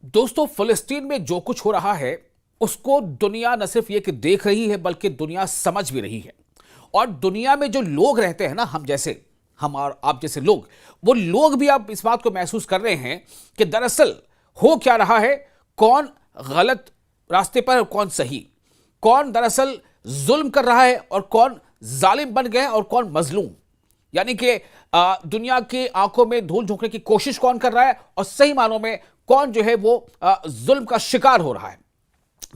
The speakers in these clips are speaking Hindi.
दोस्तों, फिलिस्तीन में जो कुछ हो रहा है उसको दुनिया न सिर्फ ये कि देख रही है बल्कि दुनिया समझ भी रही है। और दुनिया में जो लोग रहते हैं ना, हम और आप जैसे लोग, वो लोग भी अब इस बात को महसूस कर रहे हैं कि दरअसल हो क्या रहा है, कौन गलत रास्ते पर और कौन सही, कौन दरअसल जुल्म कर रहा है और कौन जालिम बन गया और कौन मजलूम। यानी कि दुनिया की आंखों में धूल झोंकने की कोशिश कौन कर रहा है और सही मानों में कौन जो है वो जुल्म का शिकार हो रहा है।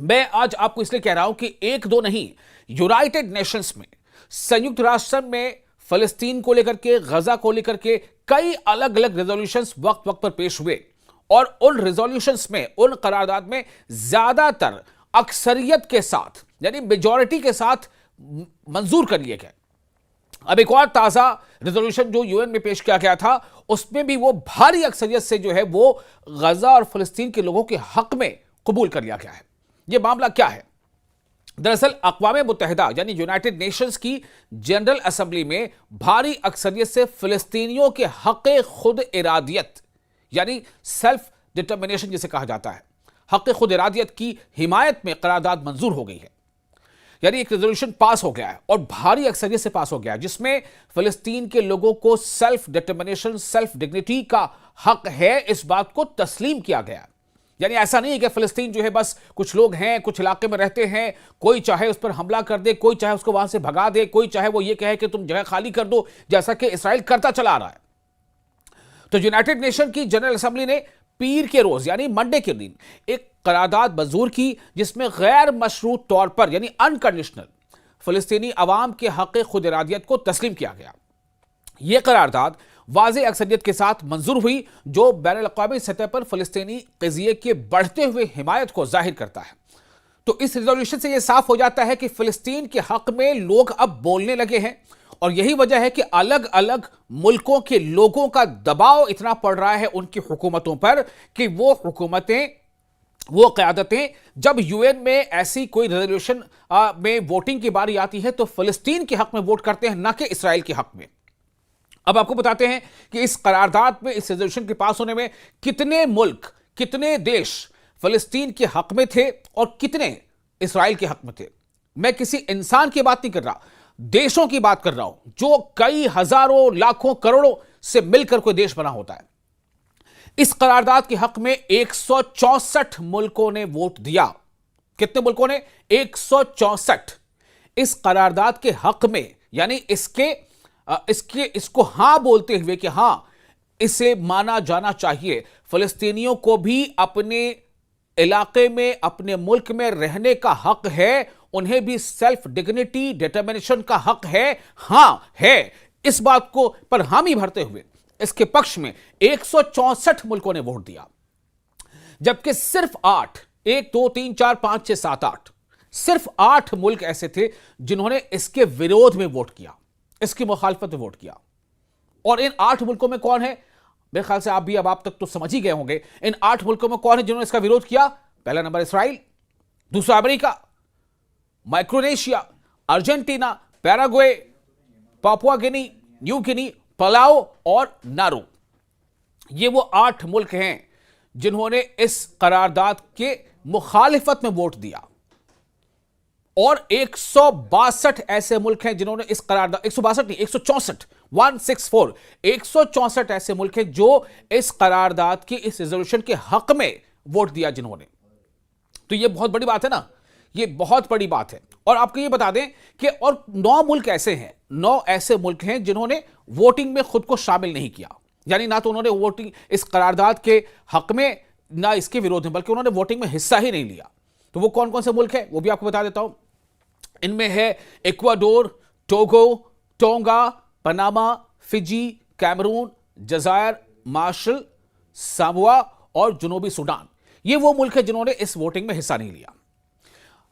मैं आज आपको इसलिए कह रहा हूं कि एक दो नहीं, यूनाइटेड नेशंस में, संयुक्त राष्ट्र में फिलिस्तीन को लेकर के, गजा को लेकर के कई अलग अलग रेजोल्यूशंस वक्त वक्त पर पेश हुए और उन रेजोल्यूशंस में, उन करारदाद में ज्यादातर अक्सरियत के साथ यानी मेजॉरिटी के साथ मंजूर कर लिए गए। अब एक और ताजा रेजोल्यूशन जो यूएन में पेश किया गया था, उसमें भी वो भारी अक्सरियत से जो है वो गजा और फिलिस्तीन के लोगों के हक में कबूल कर लिया गया है। ये मामला क्या है? दरअसल अक़वाम मुत्तहिदा यानी यूनाइटेड नेशंस की जनरल असेंबली में भारी अक्सरियत से फिलिस्तीनियों के हक खुद इरादियत यानी सेल्फ डिटर्मिनेशन जिसे कहा जाता है, हक खुद इरादियत की हिमायत में करारदाद मंजूर हो गई है। यानी एक रेजोल्यूशन पास हो गया है और भारी अक्सरियत से पास हो गया है, जिसमें फिलिस्तीन के लोगों को सेल्फ डिटर्मिनेशन, सेल्फ डिग्निटी का हक है, इस बात को तस्लीम किया गया। यानी ऐसा नहीं है कि फिलिस्तीन जो है बस कुछ लोग हैं, कुछ इलाके में रहते हैं, कोई चाहे उस पर हमला कर दे, कोई चाहे उसको वहां से भगा दे, कोई चाहे वो ये कहे कि तुम जगह खाली कर दो, जैसा कि इसराइल करता चला आ रहा है। तो यूनाइटेड नेशन की जनरल असेंबली ने पीर के रोज यानी मंडे के दिन एक करारदाद मंजूर की, जिसमें गैर मशरूत तौर पर यानी अनकंडीशनल फिलिस्तीनी अवाम के हक खुद इरादियत को तस्लीम किया गया। यह करारदाद वाज़ेह अक्सरियत के साथ मंजूर हुई, जो बैनुल-अक़वामी सतह पर फिलिस्तीनी क़ज़िये के बढ़ते हुए हिमायत को जाहिर करता है। तो इस रेजोल्यूशन से यह साफ हो जाता है कि फिलिस्तीन के हक में लोग अब बोलने लगे हैं और यही वजह है कि अलग अलग मुल्कों के लोगों का दबाव इतना पड़ रहा है उनकी हुकूमतों पर कि वो हुकूमतें, वो क़यादतें जब यूएन में ऐसी कोई रेजोल्यूशन में वोटिंग की बारी आती है तो फिलिस्तीन के हक में वोट करते हैं, न कि इसराइल के हक में। अब आपको बताते हैं कि इस करारदाद में, इस रेजोल्यूशन के पास होने में कितने मुल्क, कितने देश फिलिस्तीन के हक में थे और कितने इसराइल के हक में थे। मैं किसी इंसान की बात नहीं कर रहा, देशों की बात कर रहा हूं, जो कई हजारों, लाखों, करोड़ों से मिलकर कोई देश बना होता है। इस करारदाद के हक में 164 मुल्कों ने वोट दिया। कितने मुल्कों ने? 164। इस करारदाद के हक में यानी इसको हां बोलते हुए कि हां, इसे माना जाना चाहिए, फिलिस्तीनियों को भी अपने इलाके में, अपने मुल्क में रहने का हक है, उन्हें भी सेल्फ डिग्निटी, डिटर्मिनेशन का हक है। हां है, इस बात को पर हामी भरते हुए इसके पक्ष में 164 मुल्कों ने वोट दिया, जबकि सिर्फ 8, 1 2 3 4 5 6 7 8, सिर्फ 8 मुल्क ऐसे थे जिन्होंने इसके विरोध में वोट किया, इसकी मुखालफत में वोट किया। और इन 8 मुल्कों में कौन है? मेरे ख्याल से आप भी अब आप तक तो समझ ही गए होंगे इन 8 मुल्कों में कौन है जिन्होंने इसका विरोध किया। पहला नंबर इसराइल, दूसरा America, Micronesia, Argentina, Paraguay, Papua Guinea, new Guinea, Palau और नारू। ये वो 8 मुल्क हैं जिन्होंने इस करारदाद के मुखालिफत में वोट दिया। और 162 ऐसे मुल्क हैं जिन्होंने इस करारदाद, 162 नहीं, 164, 164, 164 ऐसे मुल्क हैं जो इस करारदाद की, इस रेजोल्यूशन के हक में वोट दिया जिन्होंने। तो ये बहुत बड़ी बात है ना, ये बहुत बड़ी बात है। और आपको ये बता दें कि और 9 मुल्क ऐसे हैं, 9 ऐसे मुल्क हैं जिन्होंने वोटिंग में खुद को शामिल नहीं किया। यानी ना तो उन्होंने वोटिंग इस करारदाद के हक में, ना इसके विरोध में, बल्कि उन्होंने वोटिंग में हिस्सा ही नहीं लिया। तो वो कौन कौन से मुल्क हैं वो भी आपको बता देता हूं। इनमें है Ecuador, Togo, Tonga, Panama, Fiji, Cameroon, जजायर, मार्शल, सामोआ और जुनूबी सूडान। ये वो मुल्क है जिन्होंने इस वोटिंग में हिस्सा नहीं लिया।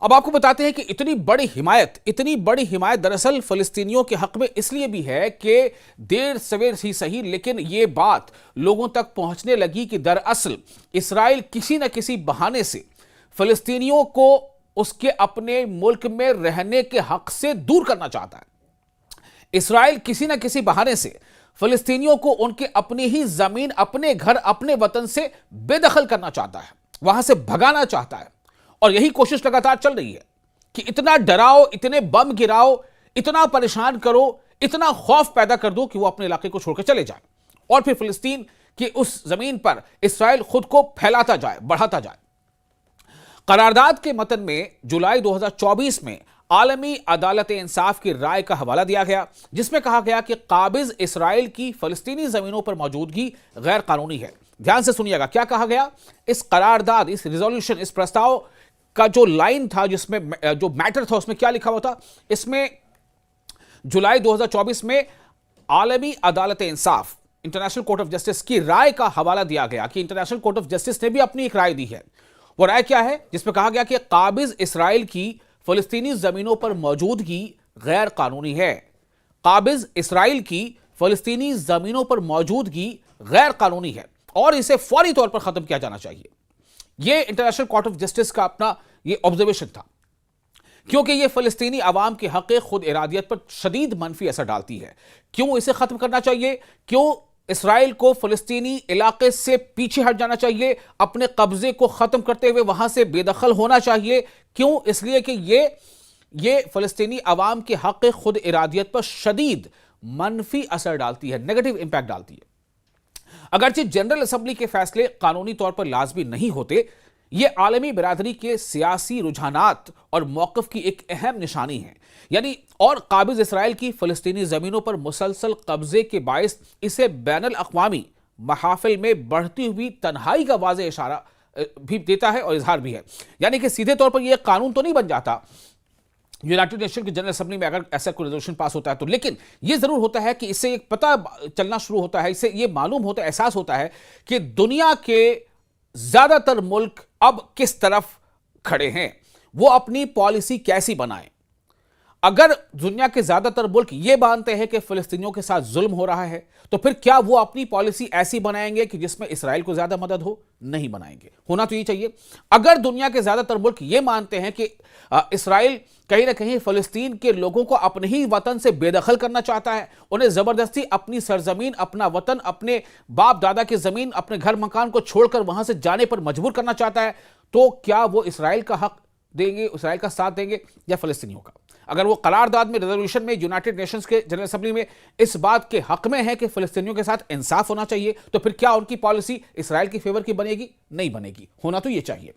अब आपको बताते हैं कि इतनी बड़ी हिमायत दरअसल फिलिस्तीनियों के हक में इसलिए भी है कि देर सवेर ही सही, लेकिन यह बात लोगों तक पहुंचने लगी कि दरअसल इसराइल किसी न किसी बहाने से फिलिस्तीनियों को उसके अपने मुल्क में रहने के हक से दूर करना चाहता है। इसराइल किसी न किसी बहाने से फिलिस्तीनियों को उनके अपनी ही जमीन, अपने घर, अपने वतन से बेदखल करना चाहता है। वहां से भगाना चाहता है। और यही कोशिश लगातार चल रही है कि इतना डराओ, इतने बम गिराओ, इतना परेशान करो, इतना खौफ पैदा कर दो कि वो अपने इलाके को छोड़कर चले जाए और फिर फिलिस्तीन की उस जमीन पर इसराइल खुद को फैलाता जाए, बढ़ाता जाए। करारदाद के मतन में जुलाई 2024 में आलमी अदालत इंसाफ की राय का हवाला दिया गया, जिसमें कहा गया कि काबिज इसराइल की फलस्तीनी जमीनों पर मौजूदगी गैर कानूनी है। ध्यान से सुनिएगा क्या कहा गया। इस करारदाद, इस रिजोल्यूशन, इस प्रस्ताव का जो लाइन था, जिसमें जो मैटर था, उसमें क्या लिखा हुआ था। इसमें जुलाई 2024 में आलमी अदालत इंसाफ, इंटरनेशनल कोर्ट ऑफ जस्टिस की राय का हवाला दिया गया कि इंटरनेशनल कोर्ट ऑफ जस्टिस ने भी अपनी एक राय दी है। वो राय क्या है, जिसमें कहा गया कि काबिज इसराइल की फलस्तीनी जमीनों पर मौजूदगी गैर कानूनी है। काबिज इसराइल की फलस्तीनी जमीनों पर मौजूदगी गैर कानूनी है और इसे फौरी तौर पर खत्म किया जाना चाहिए। यह इंटरनेशनल कोर्ट ऑफ जस्टिस का अपना यह ऑब्जर्वेशन था, क्योंकि यह फलस्तीनी अवाम के हक खुद इरादियत पर शदीद मनफी असर डालती है। क्यों इसे खत्म करना चाहिए? क्यों इसराइल को फलस्तीनी इलाके से पीछे हट जाना चाहिए, अपने कब्जे को खत्म करते हुए वहां से बेदखल होना चाहिए? क्यों? इसलिए कि ये फलस्तीनी अवाम के हक खुद इरादियत पर शदीद मनफी असर डालती है, नेगेटिव इंपैक्ट डालती है। अगरचे जनरल असेंबली के फैसले कानूनी तौर पर लाजमी नहीं होते, ये आलमी बिरादरी के सियासी रुझानात और मौक़िफ़ की एक अहम निशानी है। यानी और काबिज इसराइल की फ़लस्तीनी ज़मीनों पर मुसलसल कब्ज़े के बायस इसे बैनुल अक़वामी महाफ़िल में बढ़ती हुई तन्हाई का वाज़ेह इशारा भी देता है और इजहार भी है। यानी कि सीधे तौर पर यह कानून तो नहीं बन जाता यूनाइटेड नेशन की जनरल असेंबली में अगर ऐसा कोई रेजोल्यूशन पास होता है तो, लेकिन यह जरूर होता है कि इससे एक पता चलना शुरू होता है, इससे यह मालूम होता है, एहसास होता है कि दुनिया के ज्यादातर मुल्क अब किस तरफ खड़े हैं, वो अपनी पॉलिसी कैसी बनाएं। अगर दुनिया के ज्यादातर मुल्क ये मानते हैं कि फिलिस्तीनियों के साथ जुल्म हो रहा है, तो फिर क्या वो अपनी पॉलिसी ऐसी बनाएंगे कि जिसमें इसराइल को ज्यादा मदद हो? नहीं बनाएंगे। होना तो ये चाहिए। अगर दुनिया के ज्यादातर मुल्क ये मानते हैं कि इसराइल कहीं ना कहीं फिलिस्तीन के लोगों को अपने ही वतन से बेदखल करना चाहता है, उन्हें जबरदस्ती अपनी सरजमीन, अपना वतन, अपने बाप दादा की जमीन, अपने घर मकान को छोड़कर वहां से जाने पर मजबूर करना चाहता है, तो क्या वो इसराइल का हक देंगे, इसराइल का साथ देंगे या फिलिस्तीनियों का? अगर वो करारदाद में, रेजोल्यूशन में, यूनाइटेड नेशंस के जनरल असेंबली में इस बात के हक में है कि फिलिस्तीनियों के साथ इंसाफ होना चाहिए, तो फिर क्या उनकी पॉलिसी इसराइल की फेवर की बनेगी? नहीं बनेगी। होना तो ये चाहिए,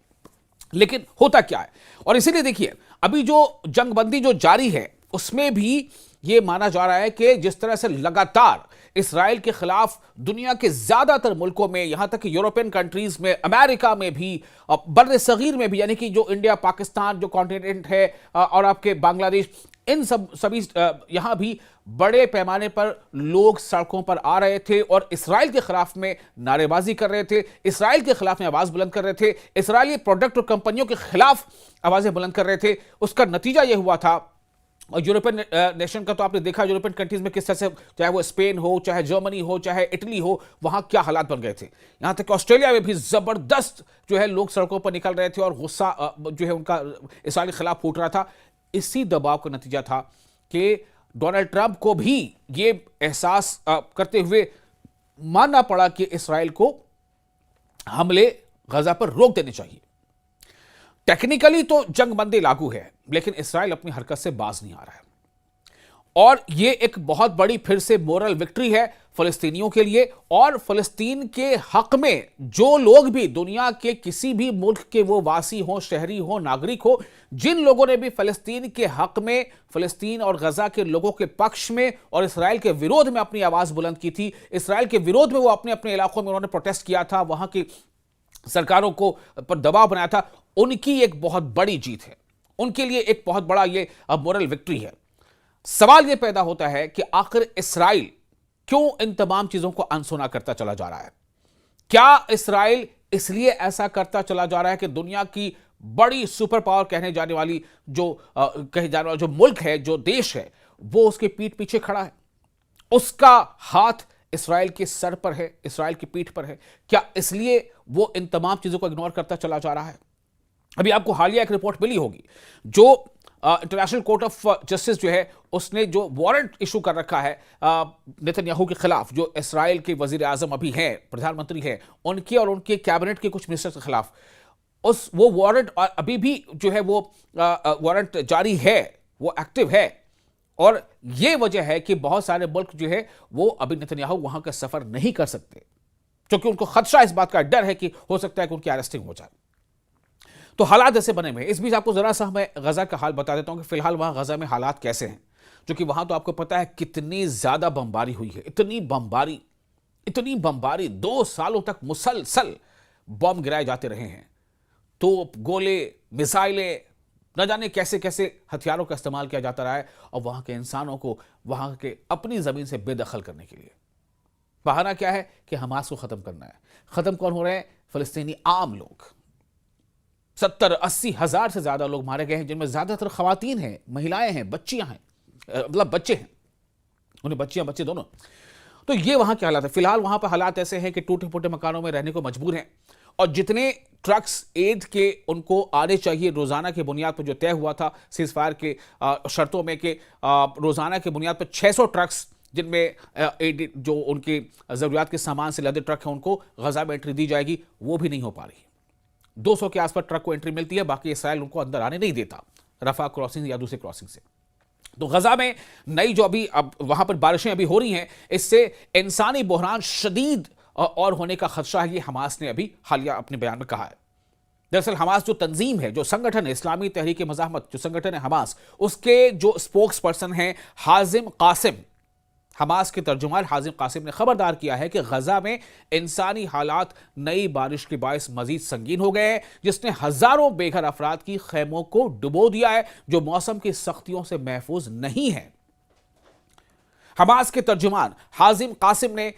लेकिन होता क्या है? और इसीलिए देखिए, अभी जो जंगबंदी जो जारी है उसमें भी ये माना जा रहा है कि जिस तरह से लगातार इसराइल के खिलाफ दुनिया के ज्यादातर मुल्कों में, यहां तक कि यूरोपियन कंट्रीज में, अमेरिका में भी, बर्र सगीर में भी, यानी कि जो इंडिया, पाकिस्तान जो कॉन्टिनेंट है और आपके बांग्लादेश, इन सभी यहां भी बड़े पैमाने पर लोग सड़कों पर आ रहे थे और इसराइल के खिलाफ में नारेबाजी कर रहे थे, इसराइल के खिलाफ में आवाज बुलंद कर रहे थे, इसराइली प्रोडक्ट और कंपनियों के खिलाफ आवाजें बुलंद कर रहे थे। उसका नतीजा यह हुआ था, और यूरोपियन नेशन का तो आपने देखा, यूरोपियन कंट्रीज में किस तरह से, चाहे वो स्पेन हो, चाहे जर्मनी हो, चाहे इटली हो, वहां क्या हालात बन गए थे। यहां तक कि ऑस्ट्रेलिया में भी जबरदस्त जो है लोग सड़कों पर निकल रहे थे और गुस्सा जो है उनका इसराइल के खिलाफ फूट रहा था। इसी दबाव का नतीजा था कि डोनाल्ड ट्रंप को भी ये एहसास करते हुए मानना पड़ा कि इसराइल को हमले गजा पर रोक देने चाहिए। टेक्निकली तो जंगबंदी लागू है, लेकिन इसराइल अपनी हरकत से बाज नहीं आ रहा है और यह एक बहुत बड़ी फिर से मोरल विक्ट्री है फिलिस्तीनियों के लिए और फिलिस्तीन के हक में जो लोग भी दुनिया के किसी भी मुल्क के वो वासी हो, शहरी हो, नागरिक हो, जिन लोगों ने भी फिलिस्तीन के हक में, फिलिस्तीन और गजा के लोगों के पक्ष में और इसराइल के विरोध में अपनी आवाज बुलंद की थी, इसराइल के विरोध में वो अपने अपने इलाकों में उन्होंने प्रोटेस्ट किया था, वहां की सरकारों को पर दबाव बनाया था, उनकी एक बहुत बड़ी जीत है, उनके लिए एक बहुत बड़ा ये मोरल विक्ट्री है। सवाल यह पैदा होता है कि आखिर इसराइल क्यों इन तमाम चीजों को अनसुना करता चला जा रहा है? क्या इसराइल इसलिए ऐसा करता चला जा रहा है कि दुनिया की बड़ी सुपर पावर कहने जाने वाली कहे जाने वाला जो मुल्क है, जो देश है, वो उसके पीठ पीछे खड़ा है, उसका हाथ इसराइल के सर पर है, इसराइल की पीठ पर है? क्या इसलिए वो इन तमाम चीजों को इग्नोर करता चला जा रहा है? अभी आपको हालिया एक रिपोर्ट मिली होगी, जो इंटरनेशनल कोर्ट ऑफ जस्टिस जो है उसने जो वारंट इशू कर रखा है नेतन्याहू के खिलाफ, जो इसराइल के वजीर आजम अभी हैं, प्रधानमंत्री हैं, उनके और उनके कैबिनेट के कुछ मिनिस्टर्स के खिलाफ, उस वो वारंट अभी भी जो है वो वारंट जारी है, वो एक्टिव है। और ये वजह है कि बहुत सारे मुल्क जो है वो अभी नेतन्याहू वहां का सफर नहीं कर सकते, क्योंकि उनको खदशा, इस बात का डर है कि हो सकता है कि उनकी अरेस्टिंग हो जाए। तो हालात ऐसे बने हुए हैं। इस बीच आपको जरा सा मैं गजा का हाल बता देता हूं कि फिलहाल वहां गजा में हालात कैसे हैं, क्योंकि वहां तो आपको पता है कितनी ज्यादा बमबारी हुई है, इतनी बमबारी 2 सालों तक मुसलसल बम गिराए जाते रहे हैं। तोप, गोले, मिसाइलें, न जाने कैसे कैसे हथियारों का इस्तेमाल किया जाता रहा है, और वहां के इंसानों को वहां के अपनी जमीन से बेदखल करने के लिए बहाना क्या है कि हमास को खत्म करना है। खत्म कौन हो रहे हैं? फिलिस्तीनी आम लोग। 70-80 हजार से ज्यादा लोग मारे गए हैं, जिनमें ज्यादातर खवातीन हैं, महिलाएं हैं, बच्चियां हैं, मतलब बच्चे हैं, उन्हें बच्चियां बच्चे दोनों। तो ये वहां के हालात है। फिलहाल वहां पर हालात ऐसे हैं कि टूटे फूटे मकानों में रहने को मजबूर हैं, और जितने ट्रक्स एड के उनको आने चाहिए रोजाना की बुनियाद पर, जो तय हुआ था सीजफायर के शर्तों में कि रोजाना की बुनियाद पर 600 ट्रक्स जिनमें जो उनकी जरूरियात के सामान से लदे ट्रक हैं उनको गजा में एंट्री दी जाएगी, वो भी नहीं हो पा रही। 200 के आसपास ट्रक को एंट्री मिलती है, बाकी इसराइल उनको अंदर आने नहीं देता रफा क्रॉसिंग या दूसरे क्रॉसिंग से। तो गजा में नई जो अभी अब वहां पर बारिशें अभी हो रही हैं, इससे इंसानी बहरान शदीद और होने का खदशा है, ये हमास ने अभी हालिया अपने बयान में कहा है। दरअसल हमास जो तंजीम है, जो संगठन है, इस्लामी तहरीक मज़ाहमत जो संगठन है हमास, उसके जो स्पोक्स पर्सन हैं हाजिम कासिम, हमास के तर्जुमान हाजिम कासिम ने खबरदार किया है कि गजा में इंसानी हालात नई बारिश के बायस मजीद संगीन हो गए हैं, जिसने हजारों बेघर अफराद की खैमों को डुबो दिया है, जो मौसम की सख्तियों से महफूज नहीं है। हमास के तर्जुमान हाजिम कासिम ने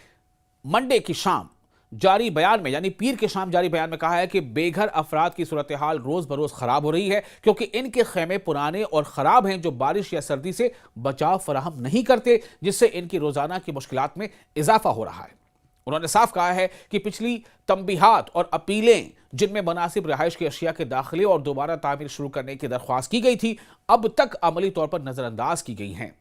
मंडे की शाम जारी बयान में, यानी पीर के शाम जारी बयान में कहा है कि बेघर अफराद की सूरत हाल रोज बरोज खराब हो रही है, क्योंकि इनके खेमे पुराने और खराब हैं, जो बारिश या सर्दी से बचाव फराहम नहीं करते, जिससे इनकी रोजाना की मुश्किलात में इजाफा हो रहा है। उन्होंने साफ कहा है कि पिछली तंबीहात और अपीलें, जिनमें मुनासिब रिहाइश की अशिया के दाखिले और दोबारा तामीर शुरू करने की दरख्वास्त की गई थी, अब तक अमली तौर पर नजरअंदाज की गई हैं।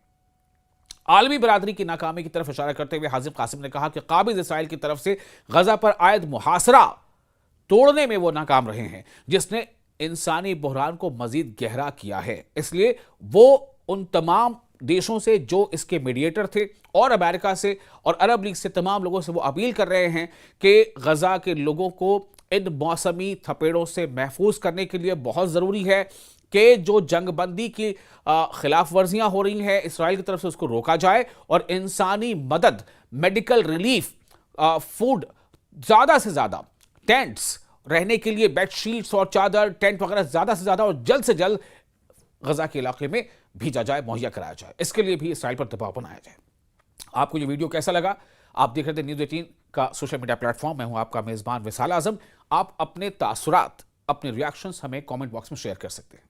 आलमी बरादरी की नाकामी की तरफ इशारा करते हुए हाजिम कासिम ने कहा कि काबिज इसराइल की तरफ से गजा पर आयद मुहासरा तोड़ने में वो नाकाम रहे हैं, जिसने इंसानी बहरान को मजीद गहरा किया है। इसलिए वो उन तमाम देशों से जो इसके मीडिएटर थे, और अमेरिका से और अरब लीग से, तमाम लोगों से वो अपील कर रहे हैं कि गजा के लोगों को इन मौसमी थपेड़ों से महफूज करने के लिए बहुत ज़रूरी है कि जो जंगबंदी की खिलाफ वर्जियां हो रही हैं इसराइल की तरफ से, उसको रोका जाए, और इंसानी मदद, मेडिकल रिलीफ, फूड, ज़्यादा से ज़्यादा टेंट्स, रहने के लिए बेडशीट्स और चादर, टेंट वगैरह ज़्यादा से ज़्यादा और जल्द से जल्द गजा के इलाके में भेजा जाए, मुहैया कराया जाए। इसके लिए भी इसराइल पर दबाव बनाया जाए। आपको ये वीडियो कैसा लगा? आप देख रहे थे न्यूज़ 18 का सोशल मीडिया प्लेटफॉर्म। मैं हूं आपका मेज़बान विसाल आजम। आप अपने तासुरात, अपने रिएक्शंस हमें कमेंट बॉक्स में शेयर कर सकते हैं।